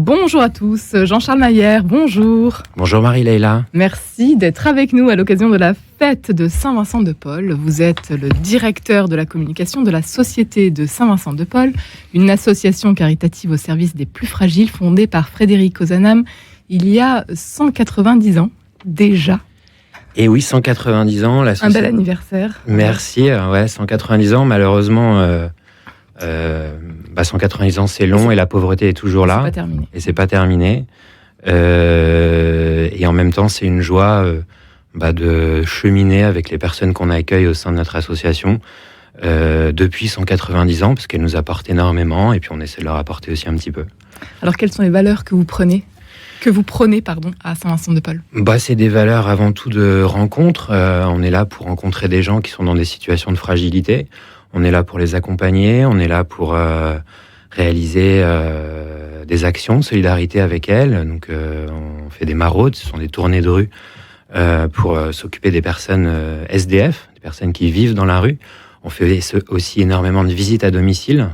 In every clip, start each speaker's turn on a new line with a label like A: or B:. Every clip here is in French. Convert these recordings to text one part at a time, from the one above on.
A: Bonjour à tous, Jean-Charles Maillère, bonjour.
B: Bonjour Marie-Leila.
A: Merci d'être avec nous à l'occasion de la fête de Saint-Vincent-de-Paul. Vous êtes le directeur de la communication de la Société de Saint-Vincent-de-Paul, une association caritative au service des plus fragiles fondée par Frédéric Ozanam il y a 190 ans déjà.
B: Et oui, 190 ans.
A: Un bel anniversaire.
B: Merci, 190 ans, malheureusement... 190 ans, c'est long et la pauvreté est toujours là.
A: C'est pas terminé.
B: Et c'est pas terminé. Et en même temps, c'est une joie de cheminer avec les personnes qu'on accueille au sein de notre association depuis 190 ans, parce qu'elles nous apportent énormément et puis on essaie de leur apporter aussi un petit peu.
A: Alors, quelles sont les valeurs que vous prenez à Saint-Vincent-de-Paul?
B: C'est des valeurs avant tout de rencontre. On est là pour rencontrer des gens qui sont dans des situations de fragilité. On est là pour les accompagner, on est là pour réaliser des actions de solidarité avec elles. Donc, on fait des maraudes, ce sont des tournées de rue pour s'occuper des personnes SDF, des personnes qui vivent dans la rue. On fait aussi énormément de visites à domicile.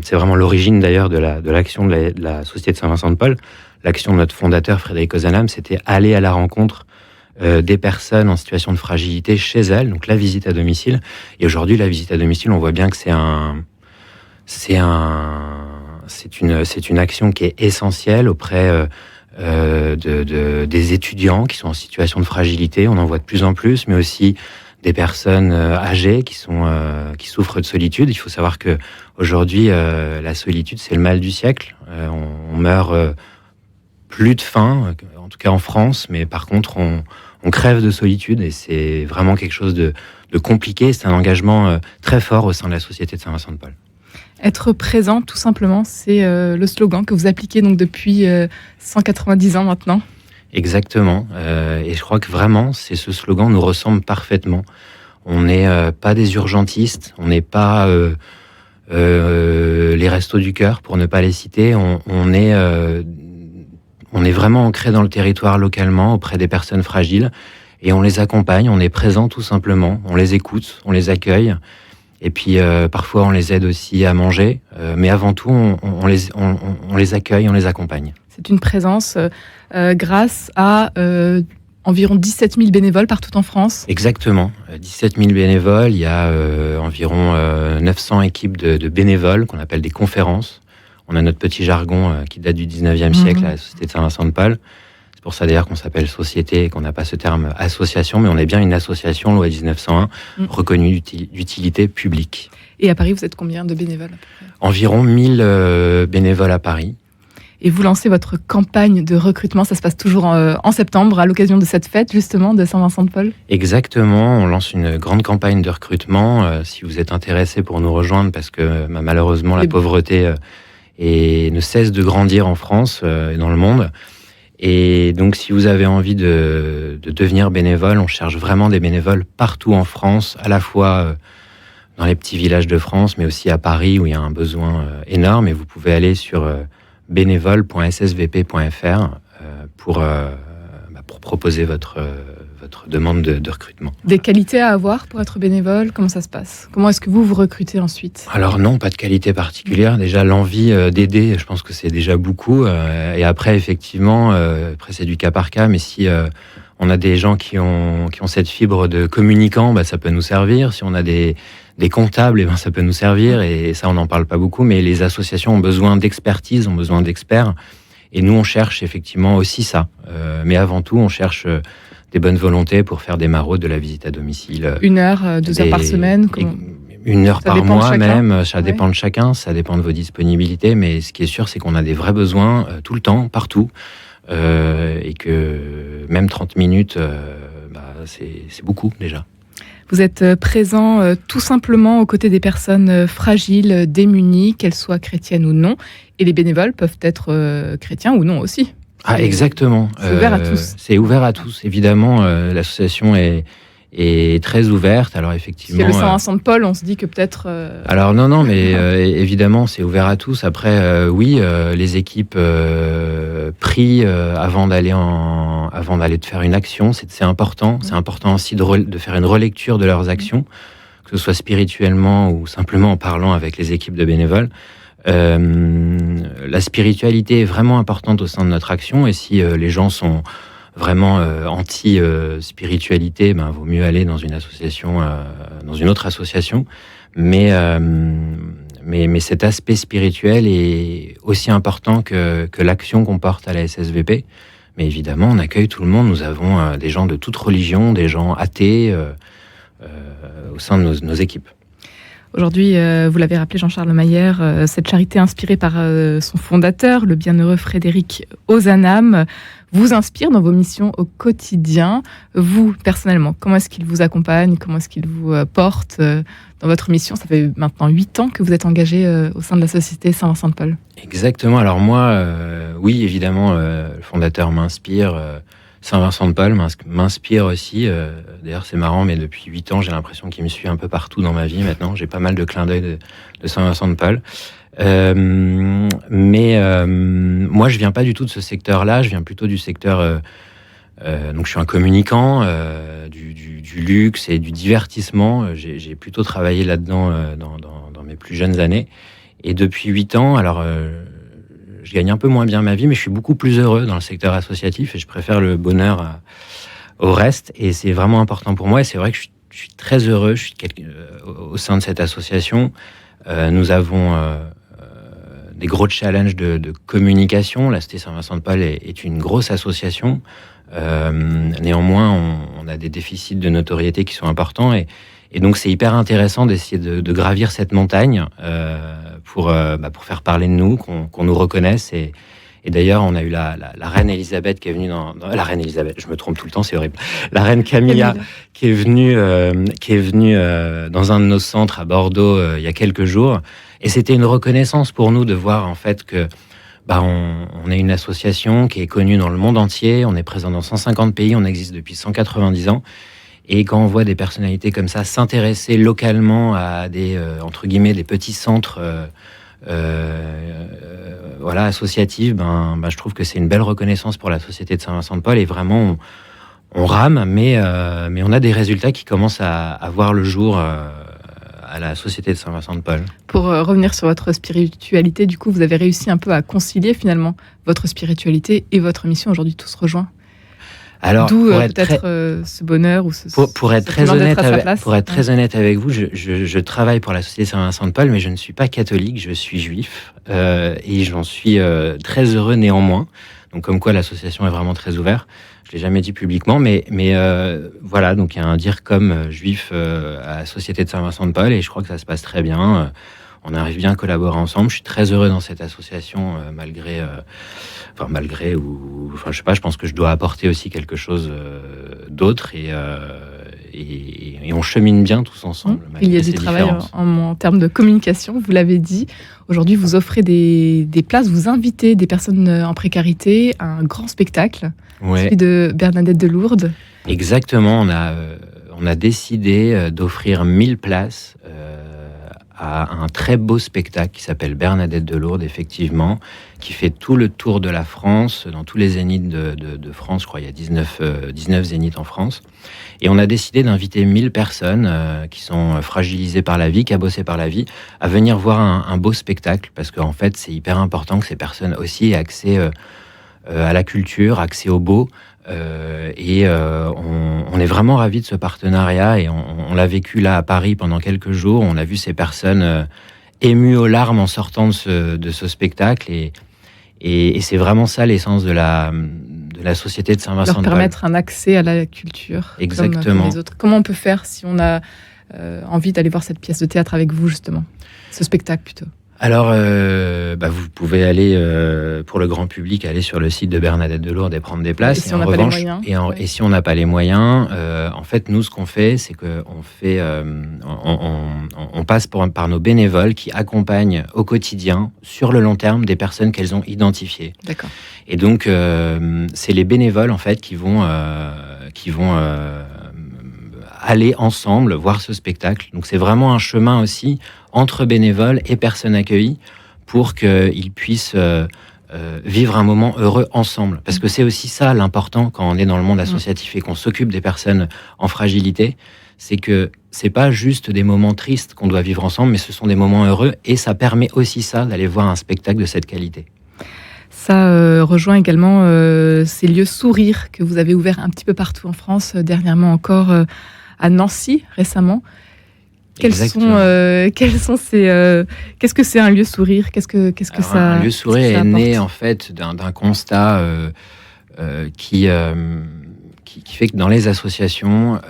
B: C'est vraiment l'origine d'ailleurs de l'action de la Société de Saint-Vincent-de-Paul. L'action de notre fondateur Frédéric Ozanam, c'était aller à la rencontre des personnes en situation de fragilité chez elles, donc la visite à domicile. Et aujourd'hui, la visite à domicile, on voit bien que c'est une action qui est essentielle auprès des étudiants qui sont en situation de fragilité. On en voit de plus en plus, mais aussi des personnes âgées qui souffrent de solitude. Il faut savoir que aujourd'hui, la solitude, c'est le mal du siècle. On meurt plus de faim, en tout cas en France, mais par contre, on crève de solitude et c'est vraiment quelque chose de compliqué. C'est un engagement très fort au sein de la Société de Saint-Vincent-de-Paul.
A: Être présent, tout simplement, c'est le slogan que vous appliquez donc depuis 190 ans maintenant. Exactement.
B: Et je crois que vraiment, ce slogan nous ressemble parfaitement. On n'est pas des urgentistes, on n'est pas les restos du cœur, pour ne pas les citer. On est vraiment ancré dans le territoire localement, auprès des personnes fragiles, et on les accompagne, on est présent tout simplement, on les écoute, on les accueille, et puis parfois on les aide aussi à manger, mais avant tout on les accueille, on les accompagne.
A: C'est une présence grâce à environ 17 000 bénévoles partout en France.
B: Exactement, 17 000 bénévoles, il y a environ 900 équipes de bénévoles qu'on appelle des conférences. On a notre petit jargon qui date du 19e siècle, à la Société de Saint-Vincent-de-Paul. C'est pour ça d'ailleurs qu'on s'appelle société et qu'on n'a pas ce terme association, mais on est bien une association, loi 1901, reconnue d'utilité publique.
A: Et à Paris, vous êtes combien de bénévoles?
B: Environ 1000 bénévoles à Paris.
A: Et vous lancez votre campagne de recrutement, ça se passe toujours en septembre, à l'occasion de cette fête justement de Saint-Vincent-de-Paul?
B: Exactement, on lance une grande campagne de recrutement. Si vous êtes intéressé pour nous rejoindre, parce que malheureusement la pauvreté... et ne cesse de grandir en France et dans le monde. Et donc, si vous avez envie de devenir bénévole, on cherche vraiment des bénévoles partout en France, à la fois dans les petits villages de France, mais aussi à Paris, où il y a un besoin énorme. Et vous pouvez aller sur bénévole.ssvp.fr pour proposer votre demande de recrutement.
A: Des qualités à avoir pour être bénévole, comment ça se passe? Comment est-ce que vous recrutez ensuite?
B: Alors non, pas de qualité particulière. Déjà, l'envie d'aider, je pense que c'est déjà beaucoup. Et après, effectivement, après c'est du cas par cas, mais si on a des gens qui ont cette fibre de communicant, ça peut nous servir. Si on a des comptables, ça peut nous servir. Et ça, on n'en parle pas beaucoup, mais les associations ont besoin d'expertise, ont besoin d'experts. Et nous, on cherche effectivement aussi ça. Mais avant tout, on cherche... des bonnes volontés pour faire des maraudes de la visite à domicile.
A: 1 heure, 2 heures par semaine?
B: 1 heure par mois même, ça dépend de chacun, ça dépend de vos disponibilités, mais ce qui est sûr, c'est qu'on a des vrais besoins tout le temps, partout, et que même 30 minutes, c'est beaucoup déjà.
A: Vous êtes présent tout simplement aux côtés des personnes fragiles, démunies, qu'elles soient chrétiennes ou non, et les bénévoles peuvent être chrétiens ou non aussi.
B: Ah, exactement.
A: C'est ouvert à tous.
B: C'est ouvert à tous. Évidemment, l'association est très ouverte. Alors effectivement.
A: C'est le Saint-Vincent-de-Paul, on se dit que peut-être.
B: Alors non, mais évidemment, c'est ouvert à tous. Après, oui, les équipes prient avant d'aller de faire une action. C'est important. C'est important aussi de faire une relecture de leurs actions, que ce soit spirituellement ou simplement en parlant avec les équipes de bénévoles. La spiritualité est vraiment importante au sein de notre action, et si les gens sont vraiment anti-spiritualité, vaut mieux aller dans une association, dans une autre association. Mais cet aspect spirituel est aussi important que l'action qu'on porte à la SSVP. Mais évidemment, on accueille tout le monde. Nous avons des gens de toute religion, des gens athées au sein de nos équipes.
A: Aujourd'hui, vous l'avez rappelé, Jean-Charles Mayer, cette charité inspirée par son fondateur, le bienheureux Frédéric Ozanam, vous inspire dans vos missions au quotidien. Vous, personnellement, comment est-ce qu'il vous accompagne? Comment est-ce qu'il vous porte dans votre mission? Ça fait maintenant 8 ans que vous êtes engagé au sein de la Société Saint-Vincent-de-Paul.
B: Exactement. Alors moi, oui, évidemment, le fondateur m'inspire. Saint-Vincent-de-Paul m'inspire aussi. D'ailleurs, c'est marrant, mais depuis 8 ans, j'ai l'impression qu'il me suit un peu partout dans ma vie maintenant. J'ai pas mal de clins d'œil de Saint-Vincent-de-Paul. Moi, je viens pas du tout de ce secteur-là. Je viens plutôt du secteur... donc, je suis un communicant du luxe et du divertissement. J'ai plutôt travaillé là-dedans dans mes plus jeunes années. Et depuis 8 ans, alors... je gagne un peu moins bien ma vie, mais je suis beaucoup plus heureux dans le secteur associatif et je préfère le bonheur au reste. Et c'est vraiment important pour moi. Et c'est vrai que je suis très heureux au sein de cette association. Nous avons des gros challenges de communication. La Cité Saint-Vincent-de-Paul est une grosse association. Néanmoins, on a des déficits de notoriété qui sont importants. Et donc, c'est hyper intéressant d'essayer de gravir cette montagne pour faire parler de nous, qu'on nous reconnaisse. Et d'ailleurs, on a eu la reine Elisabeth qui est venue dans la reine Elisabeth, je me trompe tout le temps, c'est horrible. La reine Camilla qui est venue dans un de nos centres à Bordeaux il y a quelques jours. Et c'était une reconnaissance pour nous de voir en fait que on est une association qui est connue dans le monde entier. On est présent dans 150 pays, on existe depuis 190 ans. Et quand on voit des personnalités comme ça s'intéresser localement à des entre guillemets des petits centres associatifs, je trouve que c'est une belle reconnaissance pour la Société de Saint-Vincent-de-Paul. Et vraiment, on rame, mais on a des résultats qui commencent à voir le jour à la Société de Saint-Vincent-de-Paul.
A: Pour revenir sur votre spiritualité, du coup, vous avez réussi un peu à concilier finalement votre spiritualité et votre mission. Aujourd'hui, tout se rejoint.
B: Alors,
A: d'où peut-être ce bonheur ou
B: pour être très honnête avec vous, je travaille pour la Société Saint-Vincent-de-Paul, mais je ne suis pas catholique, je suis juif et j'en suis très heureux néanmoins. Donc, comme quoi l'association est vraiment très ouverte. Je l'ai jamais dit publiquement, mais voilà. Donc, il y a un DIRCOM juif à la Société de Saint-Vincent-de-Paul et je crois que ça se passe très bien. On arrive bien à collaborer ensemble. Je suis très heureux dans cette association, malgré, je sais pas, je pense que je dois apporter aussi quelque chose d'autre et on chemine bien tous ensemble.
A: Il y a du travail en termes de communication, vous l'avez dit. Aujourd'hui, vous offrez des places, vous invitez des personnes en précarité à un grand spectacle, celui de Bernadette de Lourdes.
B: Exactement, on a décidé d'offrir 1000 places à un très beau spectacle qui s'appelle Bernadette de Lourdes, effectivement, qui fait tout le tour de la France, dans tous les zéniths de France. Je crois qu'il y a 19 zéniths en France. Et on a décidé d'inviter 1000 personnes qui sont fragilisées par la vie, cabossées par la vie, à venir voir un beau spectacle, parce qu'en fait, c'est hyper important que ces personnes aussi aient accès à la culture, accès au beau. On est vraiment ravis de ce partenariat et on l'a vécu là à Paris pendant quelques jours. On a vu ces personnes émues aux larmes en sortant de ce spectacle et c'est vraiment ça l'essence de la Société de Saint-Vincent-de-Paul.
A: Leur permettre un accès à la culture.
B: Exactement.
A: Comme les autres. Comment on peut faire si on a envie d'aller voir cette pièce de théâtre avec vous, justement, ce spectacle plutôt?
B: Alors, vous pouvez aller, pour le grand public, aller sur le site de Bernadette de Lourdes et prendre des places.
A: Et si on n'a pas les moyens.
B: Et si on n'a pas les moyens, en fait, nous, ce qu'on fait, c'est qu'on fait, on passe par nos bénévoles qui accompagnent au quotidien, sur le long terme, des personnes qu'elles ont identifiées.
A: D'accord.
B: Et donc, c'est les bénévoles, en fait, qui vont aller ensemble voir ce spectacle. Donc, c'est vraiment un chemin aussi entre bénévoles et personnes accueillies pour qu'ils puissent vivre un moment heureux ensemble. Parce que c'est aussi ça l'important quand on est dans le monde associatif et qu'on s'occupe des personnes en fragilité, c'est que c'est pas juste des moments tristes qu'on doit vivre ensemble, mais ce sont des moments heureux, et ça permet aussi ça d'aller voir un spectacle de cette qualité.
A: Ça rejoint également ces lieux sourires que vous avez ouverts un petit peu partout en France, dernièrement encore à Nancy récemment. Qu'est-ce que c'est un lieu sourire? Qu'est-ce que ça?
B: Un lieu sourire est né en fait d'un constat qui fait que dans les associations,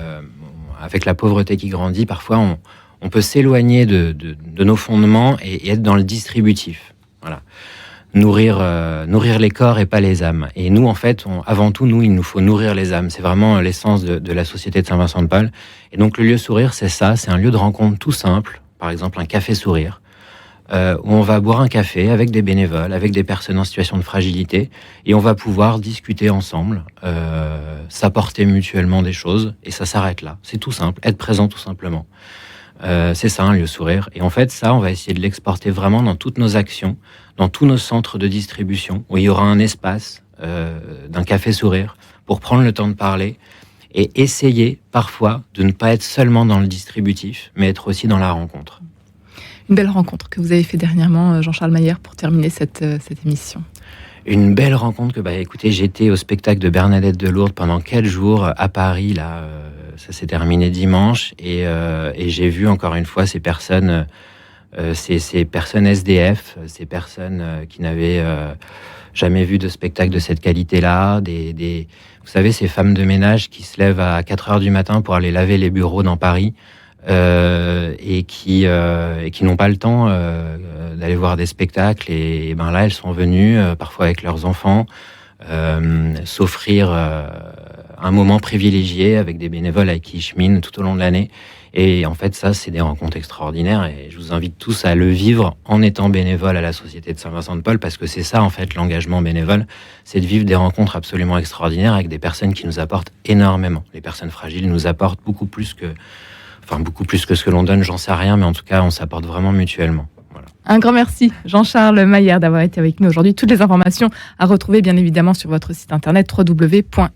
B: avec la pauvreté qui grandit, parfois on peut s'éloigner de nos fondements et être dans le distributif. Voilà. Nourrir les corps et pas les âmes. Et nous, en fait, avant tout, il nous faut nourrir les âmes. C'est vraiment l'essence de la Société de Saint-Vincent-de-Paul. Et donc, le lieu sourire, c'est ça. C'est un lieu de rencontre tout simple. Par exemple, un café sourire, où on va boire un café avec des bénévoles, avec des personnes en situation de fragilité, et on va pouvoir discuter ensemble, s'apporter mutuellement des choses, et ça s'arrête là. C'est tout simple. Être présent, tout simplement. C'est ça, un lieu sourire. Et en fait, ça, on va essayer de l'exporter vraiment dans toutes nos actions, dans tous nos centres de distribution, où il y aura un espace d'un café sourire pour prendre le temps de parler et essayer parfois de ne pas être seulement dans le distributif, mais être aussi dans la rencontre.
A: Une belle rencontre que vous avez fait dernièrement, Jean-Charles Mayer, pour terminer cette émission.
B: Une belle rencontre écoutez, j'étais au spectacle de Bernadette de Lourdes pendant 4 jours à Paris, là. Ça s'est terminé dimanche, et j'ai vu encore une fois ces personnes SDF, ces personnes qui n'avaient jamais vu de spectacle de cette qualité-là, vous savez, ces femmes de ménage qui se lèvent à 4 heures du matin pour aller laver les bureaux dans Paris, et qui n'ont pas le temps d'aller voir des spectacles, et ben là elles sont venues parfois avec leurs enfants s'offrir un moment privilégié avec des bénévoles avec qui ils cheminent tout au long de l'année. Et en fait, ça, c'est des rencontres extraordinaires, et je vous invite tous à le vivre en étant bénévole à la Société de Saint-Vincent-de-Paul, parce que c'est ça, en fait, l'engagement bénévole, c'est de vivre des rencontres absolument extraordinaires avec des personnes qui nous apportent énormément. Les personnes fragiles nous apportent beaucoup plus que ce que l'on donne, j'en sais rien, mais en tout cas, on s'apporte vraiment mutuellement. Voilà.
A: Un grand merci, Jean-Charles Mayer, d'avoir été avec nous aujourd'hui. Toutes les informations à retrouver, bien évidemment, sur votre site internet www.ssvp.fr.